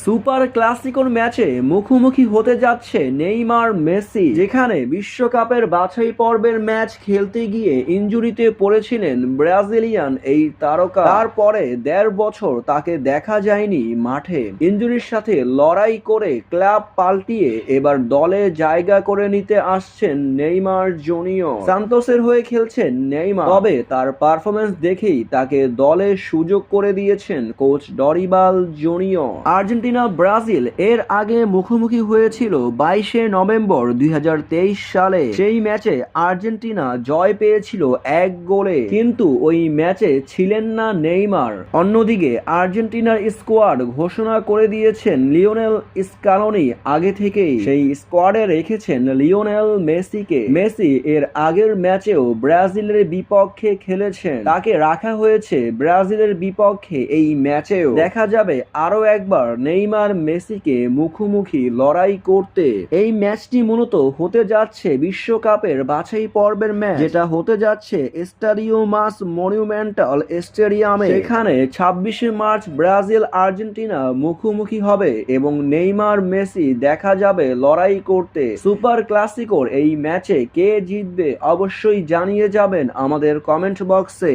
Super ক্লাসিকোর ম্যাচে মুখোমুখি হতে যাচ্ছে নেইমার মেসি, যেখানে বিশ্বকাপের বাছাই পর্বের ম্যাচ খেলতে গিয়ে ইনজুরিতে পড়েছিলেন ব্রাজিলিয়ান এই তারকা। তারপরে ১.৫ বছর তাকে দেখা যায়নি মাঠে। ইনজুরির সাথে লড়াই করে ক্লাব পাল্টিয়ে এবার দলে জায়গা করে নিতে আসছেন নেইমার জুনিয়র। সান্তোসের হয়ে খেলছেন নেইমার, তবে তার পারফরমেন্স দেখেই তাকে দলে সুযোগ করে দিয়েছেন coach Dorival junior. Argentina Brazil এর আগে মুখোমুখি হয়েছিল ২২শে নভেম্বর ২০২৩ সালে। সেই ম্যাচে আর্জেন্টিনা জয় পেয়েছিল ১ গোলে, কিন্তু ওই ম্যাচে ছিলেন না নেইমার। অন্যদিকে আর্জেন্টিনার স্কোয়াড ঘোষণা করে দিয়েছেন লিওনেল স্কালোনি আগে থেকেই। সেই স্কোয়াডে রেখেছেন লিওনেল মেসিকে। মেসি এর আগের ম্যাচেও ব্রাজিলের বিপক্ষে খেলেছেন, তাকে রাখা হয়েছে ব্রাজিলের বিপক্ষে এই ম্যাচেও। দেখা যাবে আরো একবার নেইমার মেসিকে মুখোমুখি লড়াই করতে। এই ম্যাচটি মূলত হতে যাচ্ছে বিশ্বকাপের বাছাই পর্বের ম্যাচ, যেটা হতে যাচ্ছে স্টাডিও মাস মনুমেন্টাল স্টেডিয়ামে। সেখানে ২৬শে মার্চ ব্রাজিল আর্জেন্টিনা মুখোমুখি হবে এবং নেইমার মেসি দেখা যাবে লড়াই করতে। সুপার ক্লাসিকোর এই ম্যাচে কে জিতবে অবশ্যই জানিয়ে যাবেন আমাদের কমেন্ট বক্সে।